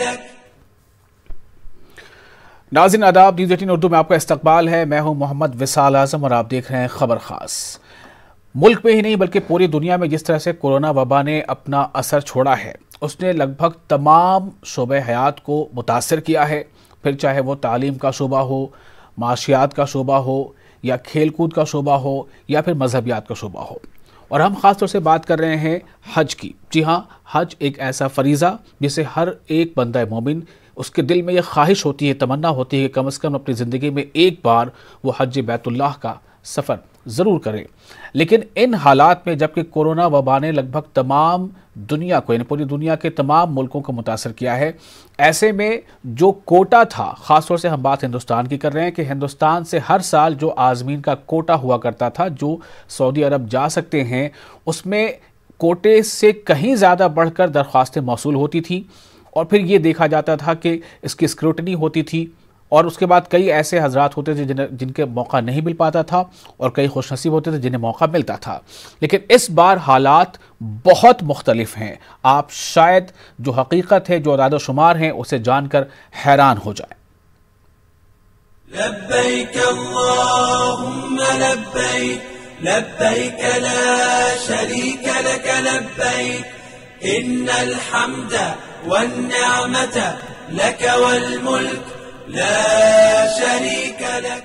Luck. नाज़रीन आदाब, news 18 Urdu में आपका इस्तकबाल है। मैं हूं मोहम्मद विसाल आजम और आप देख रहे हैं खबर खास। मुल्क में ही नहीं बल्कि पूरी दुनिया में जिस तरह से कोरोना वबा ने अपना असर छोड़ा है, उसने लगभग तमाम शोबे हयात को मुतासर किया है। फिर चाहे वो तालीम का शोबा हो, माशियात का शोबा हो, या खेल कूद का शोबा हो, या फिर मजहबियात का शोबा हो। और हम ख़ास तौर से बात कर रहे हैं हज की। जी हाँ, हज एक ऐसा फ़रीज़ा जिसे हर एक बंदा मोमिन उसके दिल में यह ख्वाहिश होती है, तमन्ना होती है कि कम से कम अपनी ज़िंदगी में एक बार वो हज बैतुल्लाह का सफ़र ज़रूर करें। लेकिन इन हालात में जबकि कोरोना वबा ने लगभग तमाम दुनिया को, यानी पूरी दुनिया के तमाम मुल्कों को मुतासर किया है, ऐसे में जो कोटा था, ख़ास तौर से हम बात हिंदुस्तान की कर रहे हैं कि हिंदुस्तान से हर साल जो आज़मीन का कोटा हुआ करता था, जो सऊदी अरब जा सकते हैं, उसमें कोटे से कहीं ज़्यादा बढ़कर दरख्वास्तें मौसूल होती थी। और फिर ये देखा जाता था कि इसकी स्क्रूटनी होती थी, और उसके बाद कई ऐसे हजरात होते थे जिनके मौका नहीं मिल पाता था, और कई खुशनसीब होते थे जिन्हें मौका मिलता था। लेकिन इस बार हालात बहुत मुख्तलिफ हैं। आप शायद जो हकीकत है, जो अदाद शुमार हैं, उसे जानकर हैरान हो जाए। लब्बैक अल्लाहुम्मा लब्बैक लब्बैक ला शरीक लक लब्बैक इन्नल हम्द वन्निअमत लक वल्मुल्क ला शरीक लक।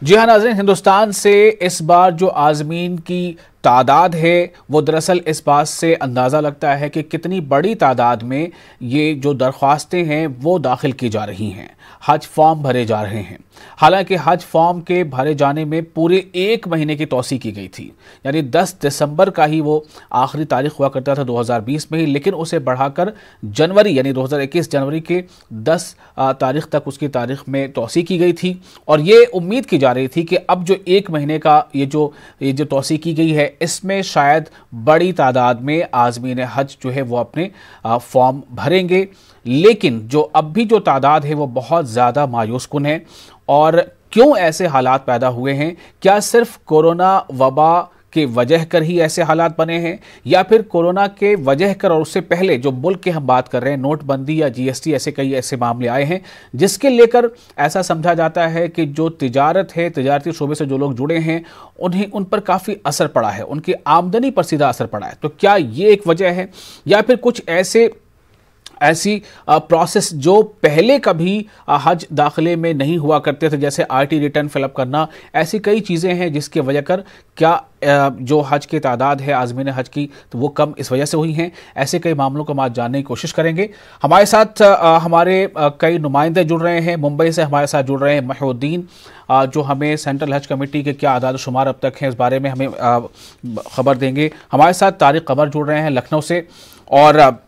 जी हाँ नाज़रीन, हिंदुस्तान से इस बार जो आज़मीन की तादाद है वो दरअसल इस बात से अंदाज़ा लगता है कि कितनी बड़ी तादाद में ये जो दरख्वास्तें हैं वो दाखिल की जा रही हैं, हज फॉर्म भरे जा रहे हैं। हालांकि हज फॉर्म के भरे जाने में पूरे एक महीने की तौसी की गई थी, यानी 10 दिसंबर का ही वो आखिरी तारीख हुआ करता था 2020 में ही, लेकिन उसे बढ़ाकर जनवरी यानी 2021 जनवरी के 10 तारीख तक उसकी तारीख में तौसी की गई थी। और ये उम्मीद की जा रही थी कि अब जो एक महीने का ये जो तौसी की गई है, इसमें शायद बड़ी तादाद में आज़मीन हज जो है वो अपने फॉर्म भरेंगे। लेकिन जो अब भी जो तादाद है वो बहुत ज़्यादा मायूस कुन है। और क्यों ऐसे हालात पैदा हुए हैं? क्या सिर्फ कोरोना वबा के वजह कर ही ऐसे हालात बने हैं, या फिर कोरोना के वजह कर और उससे पहले जो मुल्क की हम बात कर रहे हैं, नोटबंदी या जीएसटी, ऐसे कई ऐसे मामले आए हैं जिसके लेकर ऐसा समझा जाता है कि जो तिजारत है, तिजारती शोबे से जो लोग जुड़े हैं, उन पर काफ़ी असर पड़ा है, उनकी आमदनी पर सीधा असर पड़ा है। तो क्या ये एक वजह है, या फिर कुछ ऐसी प्रोसेस जो पहले कभी हज दाखिले में नहीं हुआ करते थे, जैसे आईटी रिटर्न फिलअप करना, ऐसी कई चीज़ें हैं जिसकी वजह कर क्या जो हज की तादाद है आज़मीन हज की, तो वो कम इस वजह से हुई हैं। ऐसे कई मामलों को हम आज जानने की कोशिश करेंगे। हमारे साथ हमारे कई नुमाइंदे जुड़ रहे हैं। मुंबई से हमारे साथ जुड़ रहे हैं महिउद्दीन, जो हमें सेंट्रल हज कमेटी के क्या आदाद शुमार अब तक हैं इस बारे में हमें खबर देंगे। हमारे साथ तारिक कमर जुड़ रहे हैं लखनऊ से, और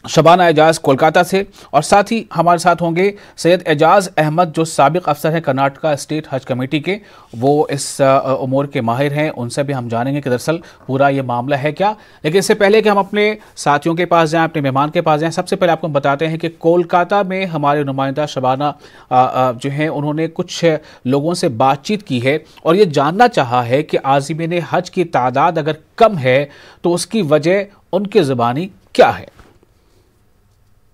शबाना एजाज कोलकाता से, और साथ ही हमारे साथ होंगे सैयद एजाज अहमद जो साबिक अफसर हैं कर्नाटका स्टेट हज कमेटी के, वो इस उमूर के माहिर हैं। उनसे भी हम जानेंगे कि दरअसल पूरा ये मामला है क्या। लेकिन इससे पहले कि हम अपने साथियों के पास जाएं, अपने मेहमान के पास जाएं, सबसे पहले आपको बताते हैं कि कोलकाता में हमारे नुमाइंदा शबाना जो हैं उन्होंने कुछ लोगों से बातचीत की है और ये जानना चाहा है कि आज़मीन हज की तादाद अगर कम है तो उसकी वजह उनकी ज़ुबानी क्या है।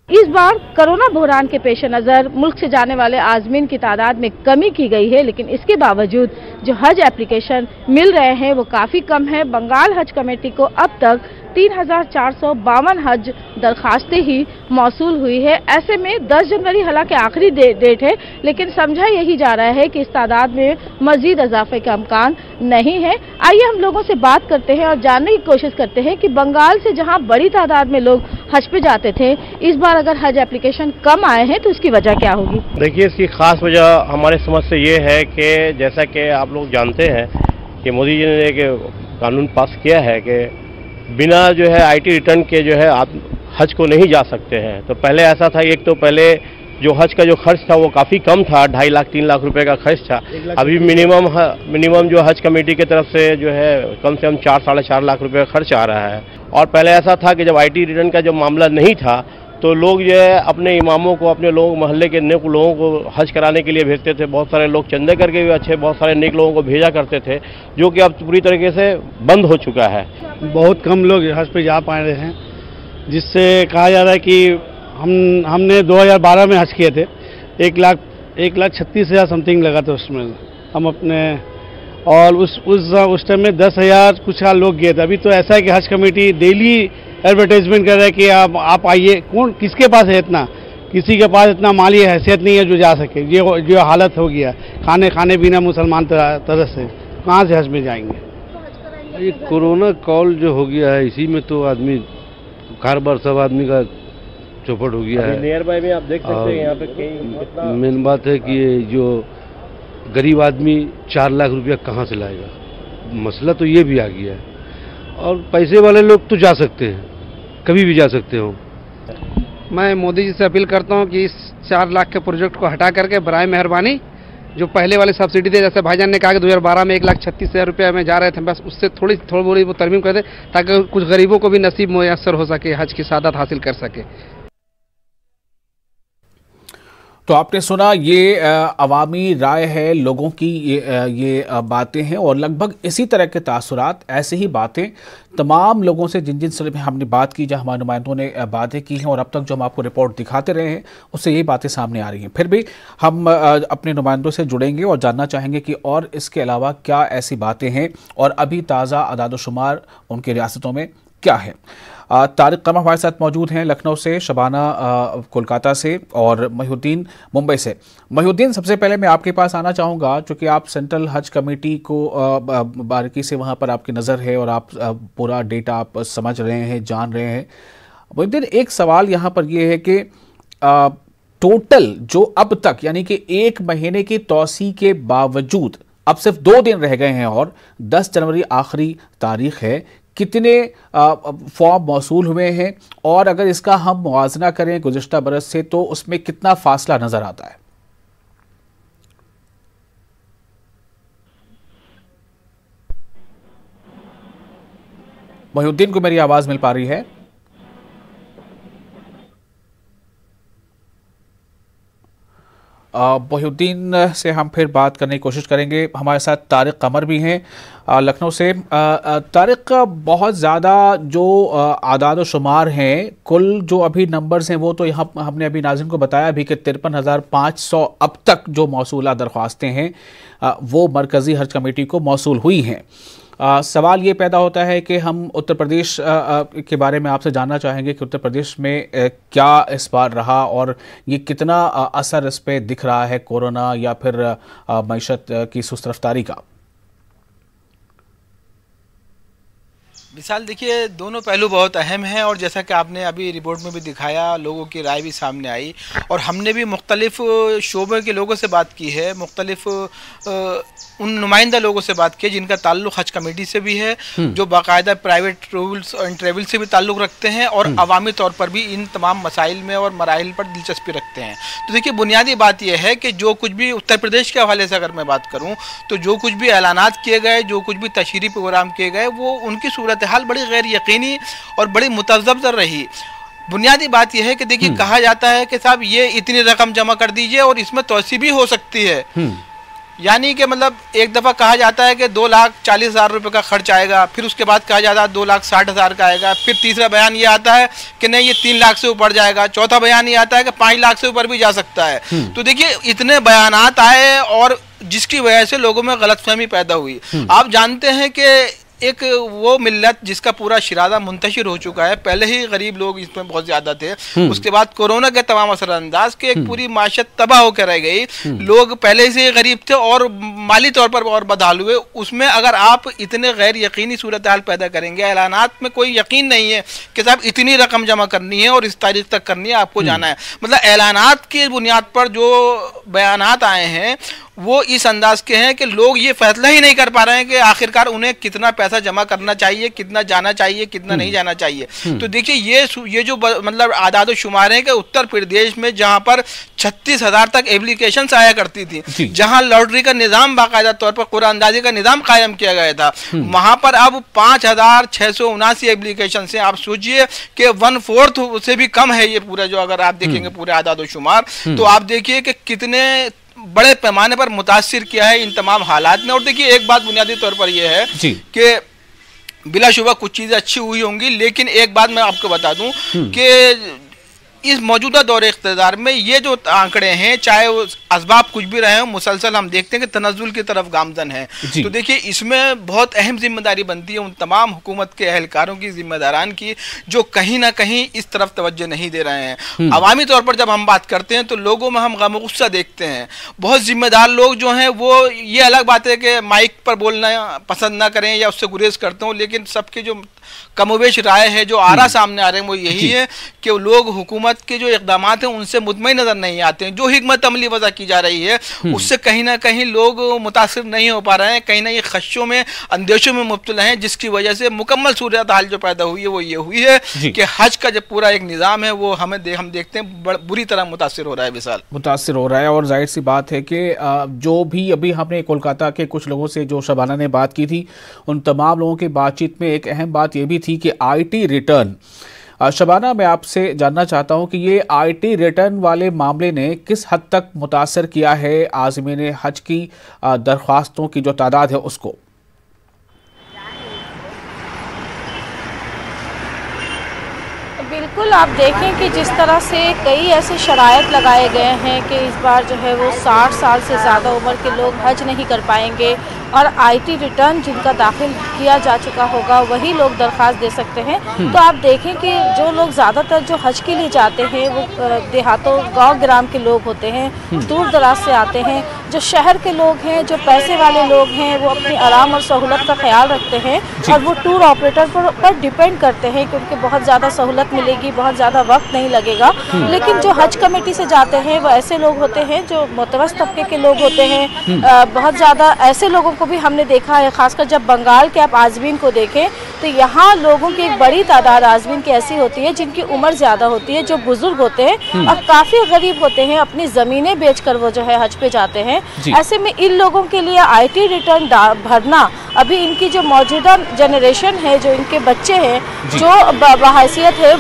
इस बार कोरोना बहरान के पेश नज़र मुल्क से जाने वाले आज़मीन की तादाद में कमी की गई है, लेकिन इसके बावजूद जो हज एप्लीकेशन मिल रहे हैं वो काफ़ी कम है। बंगाल हज कमेटी को अब तक 3,452 हज दरखास्तें ही मौसूल हुई है। ऐसे में 10 जनवरी हालांकि आखिरी डेट है, लेकिन समझा यही जा रहा है कि इस तादाद में मजीद इजाफे का इम्कान नहीं है। आइए हम लोगों से बात करते हैं और जानने की कोशिश करते हैं कि बंगाल से जहां बड़ी तादाद में लोग हज पे जाते थे, इस बार अगर हज एप्लीकेशन कम आए हैं तो उसकी वजह क्या होगी। देखिए, इसकी खास वजह हमारे समझ से ये है कि जैसा कि आप लोग जानते हैं कि मोदी जी ने एक कानून पास किया है कि बिना जो है आईटी रिटर्न के जो है आप हज को नहीं जा सकते हैं। तो पहले ऐसा था, एक तो पहले जो हज का जो खर्च था वो काफ़ी कम था, 2.5 लाख 3 लाख रुपए का खर्च था। अभी मिनिमम जो हज कमेटी की तरफ से जो है कम से कम 4 साढ़े 4 लाख रुपए का खर्च आ रहा है। और पहले ऐसा था कि जब आईटी रिटर्न का जो मामला नहीं था तो लोग जो है अपने इमामों को, अपने लोगों मोहल्ले के नेक लोगों को हज कराने के लिए भेजते थे। बहुत सारे लोग चंदे करके भी अच्छे बहुत सारे नेक लोगों को भेजा करते थे, जो कि अब पूरी तरीके से बंद हो चुका है। बहुत कम लोग हज पे जा पा रहे हैं, जिससे कहा जा रहा है कि हमने 2012 में हज किए थे, 1,36,000 समथिंग लगा था उसमें हम अपने, और उस टाइम में 10,000 कुछ लोग गए थे। अभी तो ऐसा है कि हज कमेटी डेली एडवर्टाइजमेंट कर रहा है कि आप आइए। कौन किसके पास है इतना, किसी के पास इतना माली हैसियत नहीं है जो जा सके। ये जो हालत हो गया, खाने पीना मुसलमान तरह से कहाँ से हज में जाएंगे। ये कोरोना कॉल जो हो गया है, इसी में तो आदमी कारोबार सब आदमी का चौपट हो गया है। नियर बाय में आप देख सकते हैं यहाँ पे कई। मेन बात है कि ये जो गरीब आदमी 4 लाख रुपया कहाँ से लाएगा, मसला तो ये भी आ गया है। और पैसे वाले लोग तो जा सकते हैं, कभी भी जा सकते हो। मैं मोदी जी से अपील करता हूं कि इस 4 लाख के प्रोजेक्ट को हटा करके बराए मेहरबानी जो पहले वाले सब्सिडी थे, जैसे भाईजान ने कहा कि 2012 में 1,36,000 रुपये में जा रहे थे, बस उससे थोड़ी बहुत वो तरमीम कर दे ताकि कुछ गरीबों को भी नसीब मुयस्सर हो सके, हज की सादत हासिल कर सके। तो आपने सुना, ये अवामी राय है, लोगों की ये बातें हैं, और लगभग इसी तरह के तासुरात, ऐसे ही बातें तमाम लोगों से जिन से हमने बात की, जहाँ हमारे नुमाइंदों ने बातें की हैं, और अब तक जो हम आपको रिपोर्ट दिखाते रहे हैं उससे यही बातें सामने आ रही हैं। फिर भी हम अपने नुमाइंदों से जुड़ेंगे और जानना चाहेंगे कि और इसके अलावा क्या ऐसी बातें हैं और अभी ताज़ा अदाद-ओ-शुमार उनकी रियासतों में क्या है। तारिक कमर हमारे साथ मौजूद हैं लखनऊ से, शबाना कोलकाता से और महिउद्दीन मुंबई से। महिउद्दीन, सबसे पहले मैं आपके पास आना चाहूँगा, चूँकि आप सेंट्रल हज कमेटी को बारीकी से वहाँ पर आपकी नज़र है और आप पूरा डेटा आप समझ रहे हैं, जान रहे हैं। महिउद्दीन, एक सवाल यहाँ पर यह है कि टोटल जो अब तक, यानी कि 1 महीने की तौसी के बावजूद अब सिर्फ 2 दिन रह गए हैं और 10 जनवरी आखिरी तारीख है, कितने फॉर्म मौसूल हुए हैं, और अगर इसका हम मुआवजा करें गुज़िश्ता बरस से तो उसमें कितना फासला नजर आता है? महिउद्दीन को मेरी आवाज मिल पा रही है? महिउद्दीन से हम फिर बात करने की कोशिश करेंगे। हमारे साथ तारिक कमर भी हैं लखनऊ से। तारिक, बहुत ज़्यादा जो आदाद-ओ-शुमार हैं, कुल जो अभी नंबर्स हैं वो तो यहाँ हमने अभी नाज़रीन को बताया भी कि 53,500 अब तक जो मौसूला दरख्वास्तें हैं वो मरकज़ी हज कमेटी को मौसूल हुई हैं। सवाल ये पैदा होता है कि हम उत्तर प्रदेश के बारे में आपसे जानना चाहेंगे कि उत्तर प्रदेश में क्या इस बार रहा और ये कितना असर इस पे दिख रहा है, कोरोना या फिर मईशत की सुस्त रफ्तारी का। विशाल, देखिए, दोनों पहलू बहुत अहम हैं और जैसा कि आपने अभी रिपोर्ट में भी दिखाया, लोगों की राय भी सामने आई और हमने भी मुख्तलिफ शोबे के लोगों से बात की है, मुख्तलिफ उन नुमाइंदा लोगों से बात की है जिनका ताल्लुक हज कमेटी से भी है, जो बाकायदा प्राइवेट टूर्स एंड ट्रेवल से भी ताल्लुक रखते हैं और अवामी तौर पर भी इन तमाम मसाइल में और मराहिल पर दिलचस्पी रखते हैं। तो देखिए, बुनियादी बात यह है कि जो कुछ भी उत्तर प्रदेश के हवाले से अगर मैं बात करूँ तो जो कुछ भी ऐलानात किए गए, जो कुछ भी तशहीरी प्रोग्राम किए गए, वो उनकी सूरत हाल बड़ी गैर यकीनी और बड़ी मुतज़ब्ज़र रही। बुनियादी बात यह है कि देखिए, कहा जाता है कि साहब ये इतनी रकम जमा कर दीजिए और इसमें तोसी भी हो सकती है, यानी कि मतलब एक दफ़ा कहा जाता है कि 2,40,000 रुपये का खर्च आएगा, फिर उसके बाद कहा जाता है 2,60,000 का आएगा, फिर तीसरा बयान ये आता है कि नहीं ये 3 लाख से ऊपर जाएगा, चौथा बयान ये आता है कि 5 लाख से ऊपर भी जा सकता है। तो देखिए, इतने बयानात आए और जिसकी वजह से लोगों में गलतफहमी पैदा हुई। आप जानते हैं कि एक वो मिल्लत जिसका पूरा शिरादा मुंतशिर हो चुका है, पहले ही गरीब लोग इसमें बहुत ज्यादा थे, उसके बाद कोरोना के तमाम असरअंदाज के एक पूरी माशत तबाह होकर रह गई, लोग पहले से ही गरीब थे और माली तौर पर और बदहाल हुए। उसमें अगर आप इतने गैर यकीनी सूरत हाल पैदा करेंगे, ऐलानात में कोई यकीन नहीं है कि साहब इतनी रकम जमा करनी है और इस तारीख तक करनी है, आपको जाना है, मतलब ऐलानात की बुनियाद पर जो बयानात आए हैं वो इस अंदाज के हैं कि लोग ये फैसला ही नहीं कर पा रहे हैं कि आखिरकार उन्हें कितना पैसा जमा करना चाहिए, कितना जाना चाहिए, कितना नहीं जाना चाहिए। तो देखिए ये जो मतलब आदाद शुमार है कि उत्तर प्रदेश में जहां पर 36,000 तक एप्लीकेशन आया करती थी, जहां लॉटरी का निजाम बाकायदा तौर पर कुरानंदाजी का निजाम कायम किया गया था, वहां पर अब 5,679 एप्लीकेशन से आप सोचिए कि 1/4 से भी कम है ये पूरा, जो अगर आप देखेंगे पूरे आदाद शुमार, तो आप देखिए कि कितने बड़े पैमाने पर मुतासिर किया है इन तमाम हालात ने। और देखिए एक बात बुनियादी तौर पर यह है कि बिलाशुबा कुछ चीजें अच्छी हुई होंगी, लेकिन एक बात मैं आपको बता दूं कि इस मौजूदा दौर इख्तिदार में ये जो आंकड़े हैं, चाहे वो असबाब कुछ भी रहे हो, मुसलसल हम देखते हैं कि तनज़्ज़ुल की तरफ गामजन है। तो देखिए इसमें बहुत अहम जिम्मेदारी बनती है उन तमाम हुकूमत के अहलकारों की, जिम्मेदारान की, जो कहीं ना कहीं इस तरफ तवज्जो नहीं दे रहे हैं। अवामी तौर पर जब हम बात करते हैं तो लोगों में हम गम गुस्सा देखते हैं। बहुत जिम्मेदार लोग जो हैं वो, ये अलग बात है कि माइक पर बोलना पसंद ना करें या उससे गुरेज करते हो, लेकिन सबके जो कमोबेश राय है, जो आरा सामने आ रहे हैं, वो यही है कि लोग हुकूमत के जो इक़दाम हैं उनसे मुतमईन नजर नहीं आते हैं। जो हिकमत अमली वज़ा की जा रही है उससे कहीं ना कहीं लोग मुतासिर नहीं हो पा रहे हैं, कहीं ना ये खदशों में, अंदेशों में मुब्तला हैं, जिसकी वजह से मुकम्मल सूरत हाल जो पैदा हुई है वो ये हुई है कि हज का जो पूरा एक निज़ाम है वो हम देखते हैं बुरी तरह मुतासिर हो रहा है, विशाल मुतासिर हो रहा है। और जाहिर सी बात है कि जो भी अभी हमने कोलकाता के कुछ लोगों से, जो शबाना ने बात की थी, उन तमाम लोगों की बातचीत में एक अहम बात यह भी थी कि आईटी रिटर्न। शबाना, मैं आपसे जानना चाहता हूं कि ये आईटी रिटर्न वाले मामले ने किस हद तक मुतासर किया है आज़मीन हज की दरख्वास्तों की जो तादाद है उसको? बिल्कुल, आप देखें कि जिस तरह से कई ऐसे शराइत लगाए गए हैं कि इस बार जो है वो 60 साल से ज़्यादा उम्र के लोग हज नहीं कर पाएंगे और आईटी रिटर्न जिनका दाखिल किया जा चुका होगा वही लोग दरख्वास्त दे सकते हैं। तो आप देखें कि जो लोग ज़्यादातर जो हज के लिए जाते हैं वो देहातों, गांव ग्राम के लोग होते हैं, दूर दराज से आते हैं। जो शहर के लोग हैं, जो पैसे वाले लोग हैं, वो अपनी आराम और सहूलत का ख्याल रखते हैं और वो टूर ऑपरेटर पर डिपेंड करते हैं कि उनके बहुत ज़्यादा सहूलत मिलेगी, बहुत ज़्यादा वक्त नहीं लगेगा। लेकिन जो हज कमेटी से जाते हैं वो ऐसे लोग होते हैं जो मुतवस्सित तबके के लोग होते हैं। बहुत ज़्यादा ऐसे लोगों को भी हमने देखा है, खासकर जब बंगाल के आप आज़मीन को देखें तो यहाँ लोगों की एक बड़ी तादाद आज़मीन की ऐसी होती है जिनकी उम्र ज़्यादा होती है, जो बुजुर्ग होते हैं और काफ़ी गरीब होते हैं, अपनी ज़मीनें बेचकर वो जो है हज पे जाते हैं। ऐसे में इन लोगों के लिए आईटी रिटर्न भरना, अभी इनकी जो मौजूदा जनरेशन है, जो इनके बच्चे हैं, जो बहैसियत है,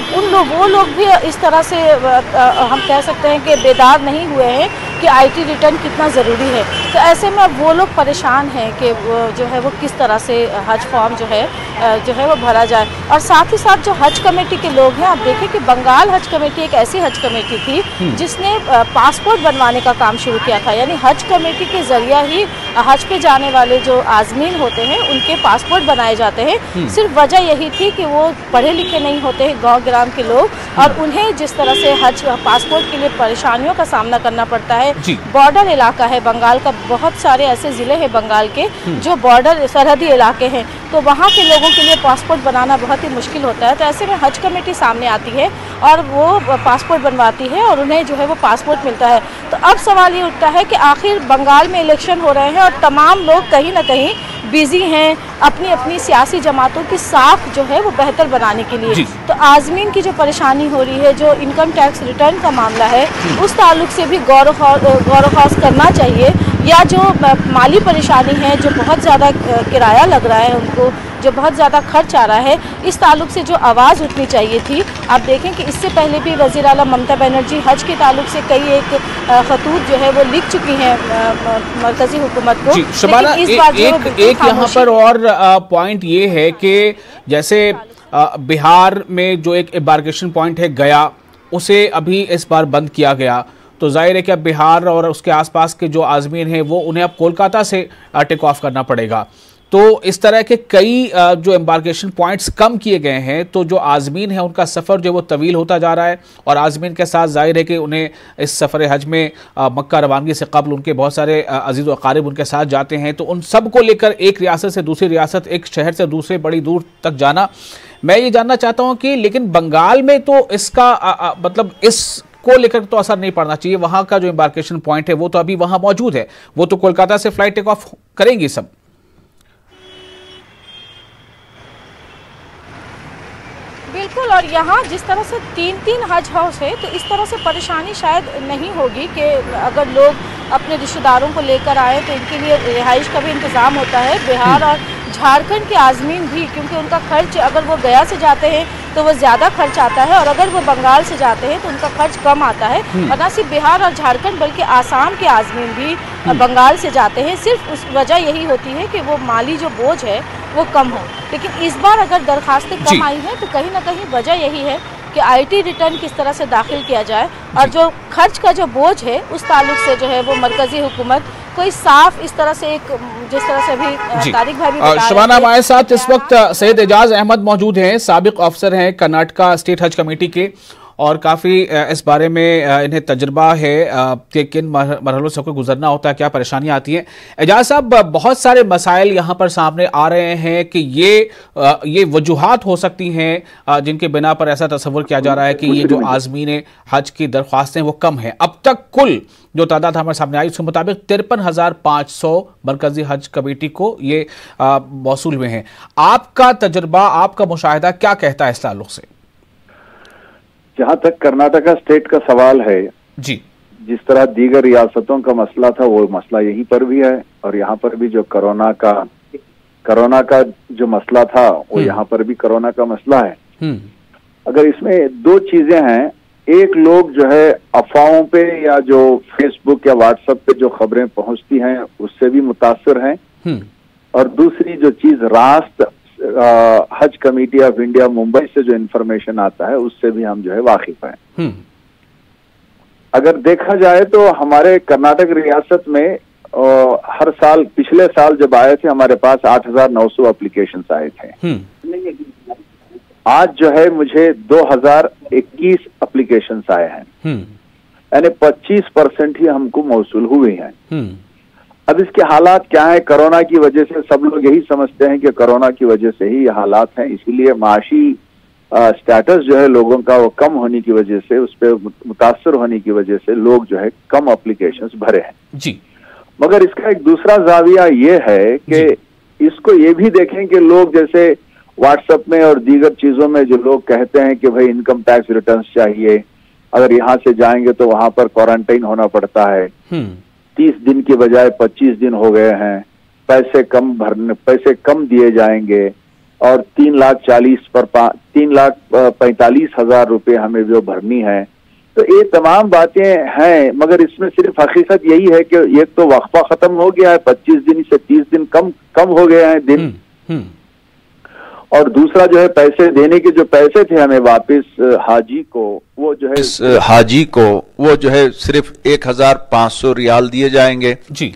वो लोग भी इस तरह से हम कह सकते हैं कि बेदार नहीं हुए हैं कि आईटी रिटर्न कितना ज़रूरी है। तो ऐसे में अब वो लोग परेशान हैं कि वो जो है वो किस तरह से हज फॉर्म जो है वो भरा जाए। और साथ ही साथ जो हज कमेटी के लोग हैं, आप देखें कि बंगाल हज कमेटी एक ऐसी हज कमेटी थी जिसने पासपोर्ट बनवाने का काम शुरू किया था, यानी हज कमेटी के जरिया ही हज पे जाने वाले जो आज़मीन होते हैं उनके पासपोर्ट बनाए जाते हैं। सिर्फ वजह यही थी कि वो पढ़े लिखे नहीं होते हैं गाँव ग्राम के लोग, और उन्हें जिस तरह से हज पासपोर्ट के लिए परेशानियों का सामना करना पड़ता है। बॉर्डर इलाका है बंगाल का, बहुत सारे ऐसे ज़िले हैं बंगाल के जो बॉर्डर सरहदी इलाके हैं, तो वहाँ के लोगों के लिए पासपोर्ट बनाना बहुत ही मुश्किल होता है। तो ऐसे में हज कमेटी सामने आती है और वो पासपोर्ट बनवाती है और उन्हें जो है वो पासपोर्ट मिलता है। तो अब सवाल ये उठता है कि आखिर बंगाल में इलेक्शन हो रहे हैं और तमाम लोग कहीं ना कहीं बिजी हैं अपनी अपनी सियासी जमातों की साख जो है वो बेहतर बनाने के लिए। तो आज़मीन की जो परेशानी हो रही है, जो इनकम टैक्स रिटर्न का मामला है, उस ताल्लुक से भी गौर ख़ास करना चाहिए, या जो माली परेशानी है, जो बहुत ज़्यादा किराया लग रहा है उनको, जो बहुत ज़्यादा खर्च आ रहा है, इस ताल्लुक से जो आवाज़ उठनी चाहिए थी। आप देखें कि इससे पहले भी वज़ीर आला ममता बनर्जी हज के ताल्लुक से कई एक खतूत जो है वो लिख चुकी हैं मरकज़ी हुकूमत को। शबाना, एक यहाँ पर और पॉइंट ये है कि जैसे बिहार में जो एक एम्बार्केशन पॉइंट है गया, उसे अभी इस बार बंद किया गया, तो जाहिर है कि अब बिहार और उसके आसपास के जो आज़मीन हैं वो उन्हें अब कोलकाता से टेक ऑफ करना पड़ेगा। तो इस तरह के कई जो एम्बार्केशन पॉइंट्स कम किए गए हैं, तो जो आज़मीन हैं उनका सफ़र जो वो तवील होता जा रहा है, और आज़मीन के साथ जाहिर है कि उन्हें इस सफ़र हज में मक्का रवानगी से कबल उनके बहुत सारे अजीज़ व अकारिब उनके साथ जाते हैं, तो उन सब को लेकर एक रियासत से दूसरी रियासत, एक शहर से दूसरे बड़ी दूर तक जाना, मैं ये जानना चाहता हूँ कि लेकिन बंगाल में तो इसका मतलब इस आपको लेकर तो असर नहीं पड़ना चाहिए, वहां का जो एम्बार्केशन पॉइंट है वो तो अभी वहां मौजूद है, वो तो कोलकाता से फ्लाइट टेक ऑफ करेंगी सब। बिल्कुल, और यहाँ जिस तरह से 3-3 हज हाउस है तो इस तरह से परेशानी शायद नहीं होगी कि अगर लोग अपने रिश्तेदारों को लेकर आए तो इनके लिए रिहाइश का भी इंतज़ाम होता है। बिहार और झारखंड के आज़मीन भी, क्योंकि उनका खर्च अगर वो गया से जाते हैं तो वो ज़्यादा खर्च आता है और अगर वो बंगाल से जाते हैं तो उनका खर्च कम आता है। और न सिर्फ बिहार और झारखंड बल्कि आसाम के आज़मीन भी बंगाल से जाते हैं। सिर्फ उस वजह यही होती है कि वो माली जो बोझ है वो कम हो। लेकिन इस बार अगर दरखास्तें कम आई हैं तो कहीं ना कहीं वजह यही है कि IT रिटर्न किस तरह से दाखिल किया जाए और जो खर्च का जो बोझ है उस ताल्लुक से जो है वो मरकजी हुकूमत कोई साफ इस तरह से एक, जिस तरह से भी तारिक भाई भी बता रहे थे। शबाना, हमारे साथ इस वक्त सैयद एजाज अहमद मौजूद हैं, साबिक अफसर हैं कर्नाटका स्टेट हज कमेटी के, और काफ़ी इस बारे में इन्हें तजर्बा है कि किन मरहलों से होकर गुजरना होता है, क्या परेशानियां आती हैं। एजाज साहब, बहुत सारे मसाइल यहाँ पर सामने आ रहे हैं कि ये वजूहात हो सकती हैं जिनके बिना पर ऐसा तस्वर किया जा रहा है कि ये जो आज़मीन हज की दरख्वास्तें वो कम हैं। अब तक कुल जो तादाद हमारे सामने आई उसके मुताबिक 53,500 मरकजी हज कमेटी को ये मौसूल हुए हैं। आपका तजर्बा, आपका मुशाहिदा क्या कहता है इस ताल्लुक से? जहां तक कर्नाटका स्टेट का सवाल है जी, जिस तरह दीगर रियासतों का मसला था वो मसला यहीं पर भी है, और यहाँ पर भी जो कोरोना का जो मसला था वो यहाँ पर भी कोरोना का मसला है। अगर इसमें दो चीजें हैं, एक लोग जो है अफवाहों पे या जो फेसबुक या व्हाट्सएप पे जो खबरें पहुंचती हैं उससे भी मुतासिर हैं, और दूसरी जो चीज रास्त हज कमेटी ऑफ इंडिया मुंबई से जो इन्फॉर्मेशन आता है उससे भी हम जो है वाकिफ हैं। अगर देखा जाए तो हमारे कर्नाटक रियासत में हर साल, पिछले साल जब आए थे हमारे पास 8,900 एप्लीकेशंस आए थे। आज जो है मुझे 2,021 एप्लीकेशंस आए हैं, यानी 25% ही हमको मौसूल हुए हैं। अब इसके हालात क्या है? कोरोना की वजह से सब लोग यही समझते हैं कि कोरोना की वजह से ही ये हालात हैं, इसीलिए माशी स्टेटस जो है लोगों का वो कम होने की वजह से, उस पर मुतासर होने की वजह से लोग जो है कम एप्लीकेशंस भरे हैं जी। मगर इसका एक दूसरा जाविया ये है कि इसको ये भी देखें कि लोग जैसे व्हाट्सएप में और दीगर चीजों में जो लोग कहते हैं कि भाई इनकम टैक्स रिटर्न्स चाहिए, अगर यहाँ से जाएंगे तो वहां पर क्वारंटाइन होना पड़ता है, 30 दिन की बजाय 25 दिन हो गए हैं, पैसे कम दिए जाएंगे, और 3,45,000 रुपए हमें जो भरनी है। तो ये तमाम बातें हैं, मगर इसमें सिर्फ हकीकत यही है कि एक तो वक्फा खत्म हो गया है, 25 दिन से 30 दिन कम हो गए हैं दिन, और दूसरा जो है पैसे देने के जो पैसे थे हमें वापस हाजी को, वो जो है हाजी को वो जो है सिर्फ 1,500 रियाल दिए जाएंगे जी,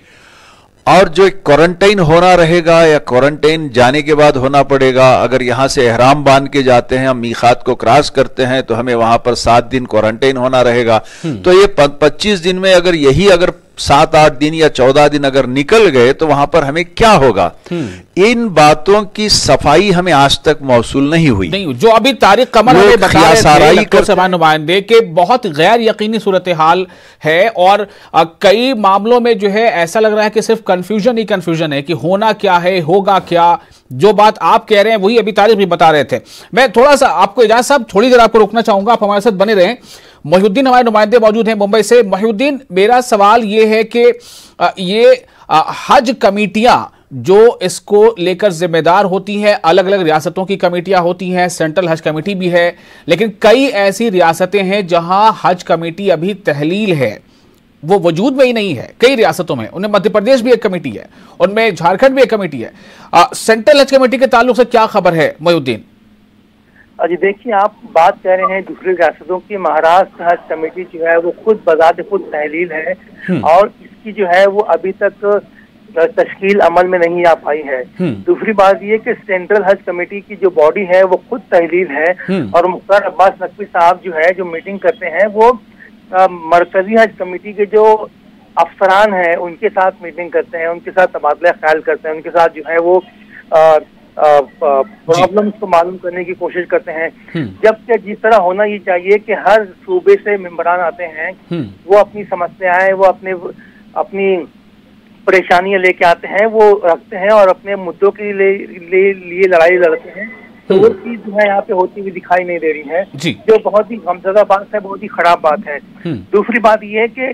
और जो क्वारंटाइन होना रहेगा या क्वारंटाइन जाने के बाद होना पड़ेगा। अगर यहाँ से एहराम बांध के जाते हैं, हम मीकात को क्रॉस करते हैं तो हमें वहां पर 7 दिन क्वारंटाइन होना रहेगा। तो ये 25 दिन में अगर 7-8 दिन या 14 दिन अगर निकल गए तो वहां पर हमें क्या होगा? इन बातों की सफाई हमें आज तक मौसूल नहीं हुई। जो अभी तारिक कमर हमें बता रहे थे सभा नुमाइंदे के, बहुत गैर यकीनी सूरत हाल है, और कई मामलों में जो है ऐसा लग रहा है कि सिर्फ कंफ्यूजन ही कंफ्यूजन है कि होना क्या है, होगा क्या। जो बात आप कह रहे हैं वही अभी तारिक भी बता रहे थे। मैं थोड़ा सा आपको, इजाज़त साहब थोड़ी देर आपको रोकना चाहूंगा, आप हमारे साथ बने रहें। मोहिउद्दीन हमारे नुमाइंदे मौजूद हैं मुंबई से। मोहिउद्दीन, मेरा सवाल ये है कि ये हज कमेटियां जो इसको लेकर जिम्मेदार होती हैं, अलग अलग रियासतों की कमेटियां होती हैं, सेंट्रल हज कमेटी भी है, लेकिन कई ऐसी रियासतें हैं जहां हज कमेटी अभी तहलील है, वो वजूद में ही नहीं है। कई रियासतों में, उनमें मध्य प्रदेश भी एक कमेटी है, उनमें झारखंड भी एक कमेटी है। सेंट्रल हज कमेटी के ताल्लुक से क्या खबर है मोहिउद्दीन? जी देखिए, आप बात कर रहे हैं दूसरी रियासतों की। महाराष्ट्र हज कमेटी जो है वो खुद बजाते खुद तहलील है, और इसकी जो है वो अभी तक तश्कील अमल में नहीं आ पाई है। दूसरी बात ये कि सेंट्रल हज कमेटी की जो बॉडी है वो खुद तहलील है, और मुख्तार अब्बास नकवी साहब जो है जो मीटिंग करते हैं वो मरकजी हज कमेटी के जो अफसरान हैं उनके साथ मीटिंग करते हैं, उनके साथ तबादला ख्याल करते हैं, उनके साथ जो है वो प्रॉब्लम्स को मालूम करने की कोशिश करते हैं, जबकि जिस तरह होना ये चाहिए कि हर सूबे से मेंबरान आते हैं, वो अपनी समस्याएं, वो अपनी परेशानियां लेके आते हैं, वो रखते हैं और अपने मुद्दों के लिए लड़ाई लड़ते हैं। तो वो चीज जो है यहाँ पे होती हुई दिखाई नहीं दे रही है, जो बहुत ही गमज़दा बात है, बहुत ही खराब बात है। दूसरी बात ये है कि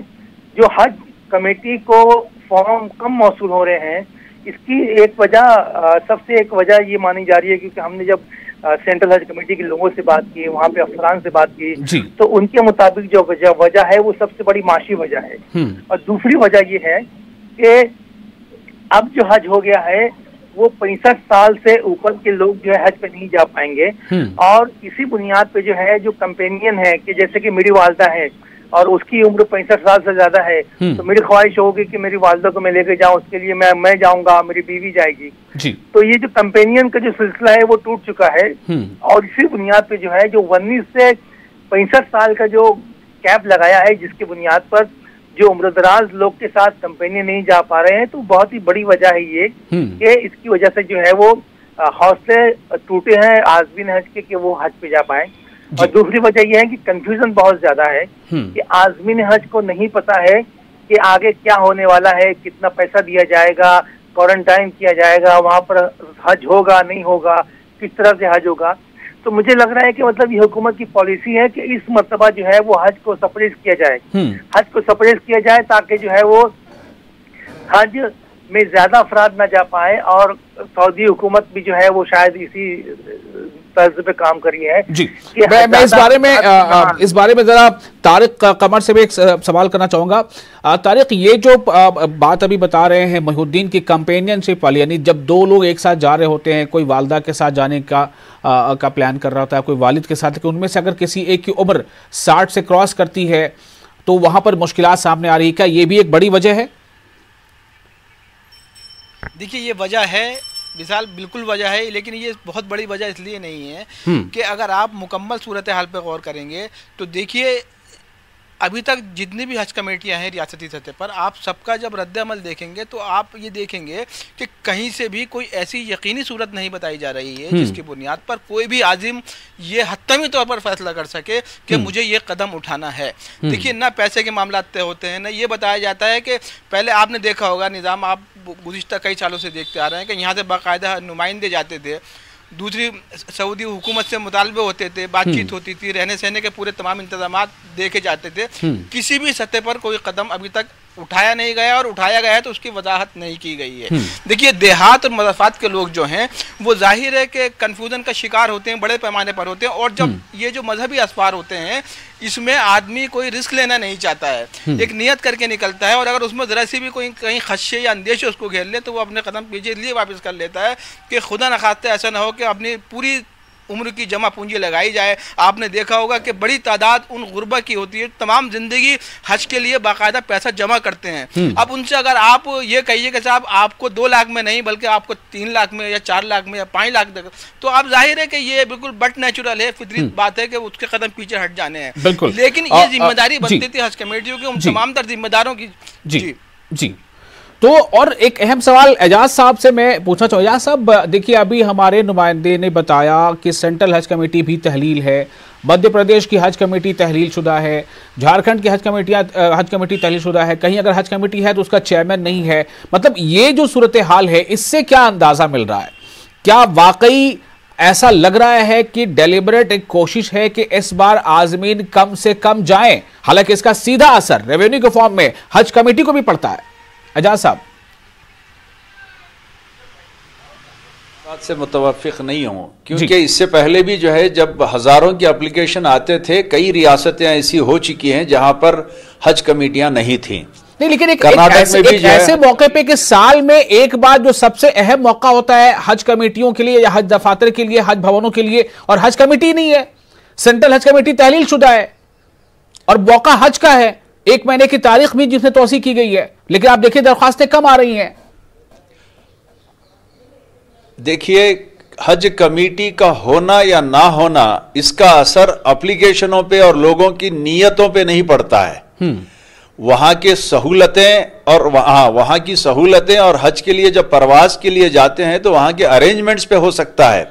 जो हज कमेटी को फॉर्म कम मौसूल हो रहे हैं, इसकी एक वजह, सबसे एक वजह ये मानी जा रही है, क्योंकि हमने जब सेंट्रल हज कमेटी के लोगों से बात की, वहाँ पे अफसरान से बात की, तो उनके मुताबिक जो वजह है वो सबसे बड़ी माशी वजह है। और दूसरी वजह ये है कि अब जो हज हो गया है वो 65 साल से ऊपर के लोग जो है हज पे नहीं जा पाएंगे, और इसी बुनियाद पे जो है, जो कंपेनियन है, कि जैसे कि मेरी वालदा है और उसकी उम्र 65 साल से ज्यादा है, तो मेरी ख्वाहिश होगी कि मेरी वालदा को मैं लेके जाऊं, उसके लिए मैं जाऊंगा, मेरी बीवी जाएगी। तो ये जो कंपेनियन का जो सिलसिला है वो टूट चुका है, और इसी बुनियाद पे जो है, जो 19 से 65 साल का जो कैप लगाया है, जिसकी बुनियाद पर जो उम्रदराज लोग के साथ कंपेनियन नहीं जा पा रहे हैं, तो बहुत ही बड़ी वजह है ये कि इसकी वजह से जो है वो हौसले टूटे हैं आज़मीन हज के कि वो हज पे जा पाए। और दूसरी वजह यह है कि कंफ्यूजन बहुत ज्यादा है कि आज़मीन हज को नहीं पता है कि आगे क्या होने वाला है, कितना पैसा दिया जाएगा, क्वारंटाइन किया जाएगा, वहाँ पर हज होगा नहीं होगा, किस तरह से हज होगा। तो मुझे लग रहा है कि मतलब ये हुकूमत की पॉलिसी है कि इस मर्तबा जो है वो हज को सप्रेस किया जाए, हज को सप्रेस किया जाए, ताकि जो है वो हज में ज्यादा अफराद ना जा पाए, और सऊदी हुकूमत भी जो है वो शायद इसी तर्ज पे काम करी है। जी, मैं इस बारे में जरा तारिक कमर से भी एक सवाल करना चाहूंगा। तारिक, ये जो बात अभी बता रहे हैं मोहिउद्दीन की कंपेनियनशिप वाली, यानी जब दो लोग एक साथ जा रहे होते हैं, कोई वालदा के साथ जाने का प्लान कर रहा होता है, कोई वालिद के साथ, कि उनमें से अगर किसी एक की उम्र 60 से क्रॉस करती है तो वहां पर मुश्किलात सामने आ रही है, क्या ये भी एक बड़ी वजह है? देखिए, ये वजह है विशाल, बिल्कुल वजह है, लेकिन ये बहुत बड़ी वजह इसलिए नहीं है कि अगर आप मुकम्मल सूरत हाल पर गौर करेंगे तो देखिए, अभी तक जितनी भी हज कमेटियां हैं रियासती सतह पर, आप सबका जब रद्द अमल देखेंगे तो आप ये देखेंगे कि कहीं से भी कोई ऐसी यकीनी सूरत नहीं बताई जा रही है जिसकी बुनियाद पर कोई भी आजिम ये हत्तमी तौर पर फैसला कर सके कि मुझे ये कदम उठाना है। देखिए, ना पैसे के मामला तय होते हैं, ना ये बताया जाता है कि पहले आपने देखा होगा निज़ाम, आप गुज़िश्ता कई सालों से देखते आ रहे हैं कि यहाँ से बाकायदा नुमाइंदे जाते थे, दूसरी सऊदी हुकूमत से मुतालबे होते थे, बातचीत होती थी, रहने सहने के पूरे तमाम इंतजाम देखे जाते थे। किसी भी सतह पर कोई कदम अभी तक उठाया नहीं गया, और उठाया गया है तो उसकी वजाहत नहीं की गई है। देखिए, देहात और मज़ाफ़ात के लोग जो हैं वो जाहिर है कि कन्फ्यूज़न का शिकार होते हैं, बड़े पैमाने पर होते हैं, और जब ये जो मजहबी असफार होते हैं इसमें आदमी कोई रिस्क लेना नहीं चाहता है, एक नियत करके निकलता है, और अगर उसमें ज़रा सी भी कोई कहीं खदशे या अंदेशे उसको घेर ले तो वो अपने कदम पीछे इसलिए वापस कर लेता है कि खुदा न खास्ते ऐसा ना हो कि अपनी पूरी उम्र की जमा पूंजी लगाई जाए। आपने देखा होगा कि बड़ी तादाद उन गुरबा की होती है, तमाम जिंदगी हज के लिए बाकायदा पैसा जमा करते हैं। अब उनसे अगर आप ये कहिए कि साहब आपको 2 लाख में नहीं बल्कि आपको 3 लाख में या 4 लाख में या 5 लाख, तो आप जाहिर है कि ये बिल्कुल बट नेचुरल है, फितरी बात है कि उसके कदम पीछे हट जाने हैं। लेकिन ये जिम्मेदारी बनती थी हज कमेटियों की, उन तमाम तर जिम्मेदारों की। जी जी, तो और एक अहम सवाल एजाज साहब से मैं पूछना चाहूँ। एजाज साहब, देखिए, अभी हमारे नुमाइंदे ने बताया कि सेंट्रल हज कमेटी भी तहलील है, मध्य प्रदेश की हज कमेटी तहलील शुदा है, झारखंड की हज कमेटी तहलील शुदा है, कहीं अगर हज कमेटी है तो उसका चेयरमैन नहीं है। मतलब ये जो सूरत हाल है, इससे क्या अंदाजा मिल रहा है? क्या वाकई ऐसा लग रहा है कि डेलिबरेट एक कोशिश है कि इस बार आज़मीन कम से कम जाएं, हालांकि इसका सीधा असर रेवेन्यू के फॉर्म में हज कमेटी को भी पड़ता है? एजाज साहब, बात से मुतवफ़िक़ नहीं हूं, क्योंकि इससे पहले भी जो है जब हजारों की एप्लीकेशन आते थे, कई रियासतें ऐसी हो चुकी हैं जहां पर हज कमेटियां नहीं थी। नहीं, लेकिन एक ऐसे मौके पे कि साल में एक बार जो सबसे अहम मौका होता है हज कमेटियों के लिए या हज दफातर के लिए, हज भवनों के लिए, और हज कमेटी नहीं है, सेंट्रल हज कमेटी तहलील शुदा है और मौका हज का है, 1 महीने की तारीख भी जिसमें तोसी की गई है, लेकिन आप देखिए दरख्वास्तें कम आ रही हैं। देखिए, हज कमेटी का होना या ना होना, इसका असर एप्लीकेशनों पे और लोगों की नीयतों पे नहीं पड़ता है, वहां के सहूलतें और वहां की सहूलतें और हज के लिए जब प्रवास के लिए जाते हैं तो वहां के अरेंजमेंट्स पे हो सकता है,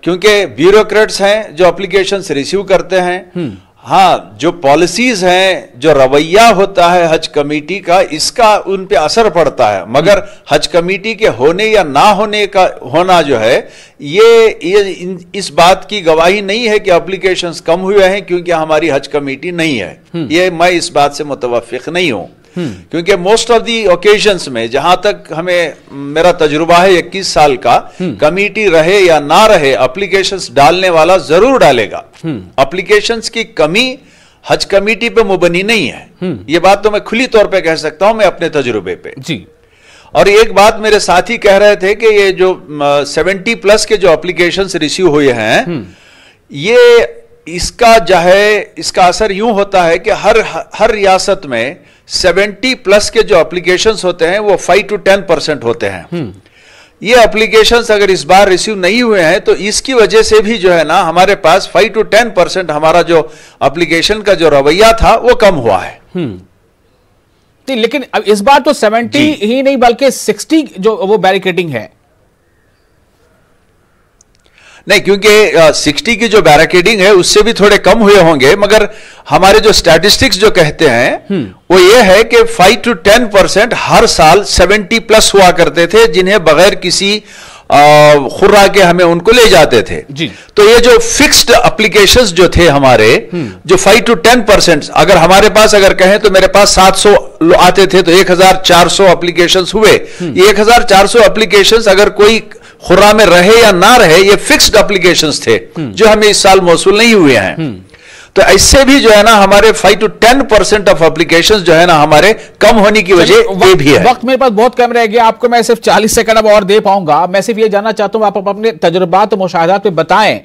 क्योंकि ब्यूरोक्रेट्स हैं जो एप्लीकेशंस रिसीव करते हैं। हाँ, जो पॉलिसीज हैं, जो रवैया होता है हज कमेटी का, इसका उन पे असर पड़ता है। मगर हज कमेटी के होने या ना होने का होना जो है ये इस बात की गवाही नहीं है कि एप्लीकेशंस कम हुए हैं क्योंकि हमारी हज कमेटी नहीं है। ये मैं इस बात से मुतवफ़िक़ नहीं हूं, क्योंकि मोस्ट ऑफ दी ओकेजन्स में जहां तक हमें मेरा तजुर्बा है 21 साल का, कमेटी रहे या ना रहे एप्लीकेशंस डालने वाला जरूर डालेगा। एप्लीकेशंस की कमी हज कमेटी पे मुबनी नहीं है, ये बात तो मैं खुली तौर पे कह सकता हूं मैं अपने तजुर्बे पे जी। और एक बात मेरे साथी कह रहे थे कि ये जो 70+ के जो एप्लीकेशंस रिसीव हुए हैं, ये इसका असर यूं होता है कि हर रियासत में 70+ के जो एप्लीकेशंस होते हैं वो 5 to 10% होते हैं। ये एप्लीकेशंस अगर इस बार रिसीव नहीं हुए हैं तो इसकी वजह से भी जो है ना हमारे पास 5 to 10% हमारा जो एप्लीकेशन का जो रवैया था वो कम हुआ है। लेकिन अब इस बार तो 70 ही नहीं बल्कि 60 जो वो बैरिकेडिंग है। नहीं, क्योंकि 60 की जो बैरिकेडिंग है उससे भी थोड़े कम हुए होंगे, मगर हमारे जो स्टैटिस्टिक्स जो कहते हैं वो ये है कि 5 to 10% हर साल 70+ हुआ करते थे, जिन्हें बगैर किसी खुर्रा के हमें उनको ले जाते थे जी। तो ये जो फिक्स्ड एप्लीकेशंस जो थे हमारे, जो 5 to 10%, अगर हमारे पास अगर कहें तो मेरे पास 700 आते थे तो 1400 एप्लीकेशंस हुए। ये 1400 एप्लीकेशंस अगर कोई खुर्रा में रहे या ना रहे, ये फिक्स्ड एप्लीकेशंस थे जो हमें इस साल मौसूल नहीं हुए हैं। तो इससे भी जो है ना हमारे 5 to 10% ऑफ एप्लीकेशंस जो है ना हमारे कम होने की वजह ये भी है। वक्त मेरे पास बहुत कम रह गया, आपको मैं सिर्फ 40 सेकंड अब और दे पाऊंगा। मैं सिर्फ ये जानना चाहता हूं आप अपने तजुर्बात और मुशाहदात पे बताएं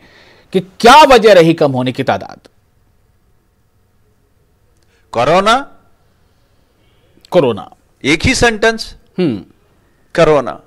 कि क्या वजह रही कम होने की तादाद। कोरोना एक ही सेंटेंस, कोरोना।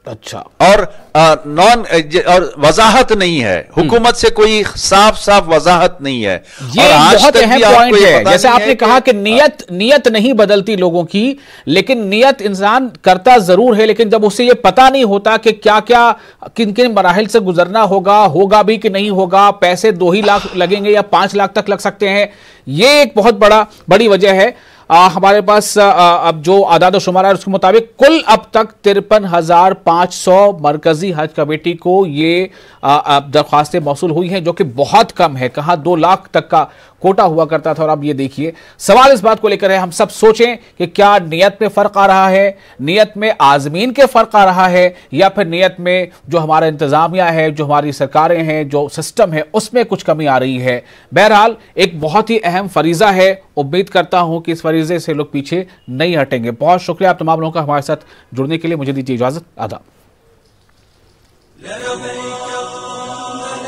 अच्छा। और और वजाहत नहीं है, हुकूमत से कोई साफ वजाहत नहीं है। ये और आज बहुत अहम पॉइंट है। जैसे आपने कहा कि नियत नहीं बदलती लोगों की, लेकिन नियत इंसान करता जरूर है, लेकिन जब उसे ये पता नहीं होता कि क्या क्या किन किन मराहिल से गुजरना होगा भी कि नहीं होगा, पैसे 2 ही लाख लगेंगे या 5 लाख तक लग सकते हैं, ये एक बहुत बड़ी वजह है। हमारे पास अब जो आदाद शुमार है उसके मुताबिक कुल अब तक 53,500 मरकजी हज कमेटी को ये दरख्वास्तें मौसूल हुई हैं, जो कि बहुत कम है। कहाँ 2 लाख तक का कोटा हुआ करता था और अब ये देखिए। सवाल इस बात को लेकर है, हम सब सोचें कि क्या नियत में फर्क आ रहा है, नियत में आजमीन के फर्क आ रहा है, या फिर नियत में जो हमारा इंतजामिया है, जो हमारी सरकारें हैं, जो सिस्टम है, उसमें कुछ कमी आ रही है। बहरहाल एक बहुत ही अहम फरीजा है। उम्मीद करता हूं कि इस फरीजे से लोग पीछे नहीं हटेंगे। बहुत शुक्रिया आप तमाम लोगों का हमारे साथ जुड़ने के लिए। मुझे दीजिए इजाजत। आदाब।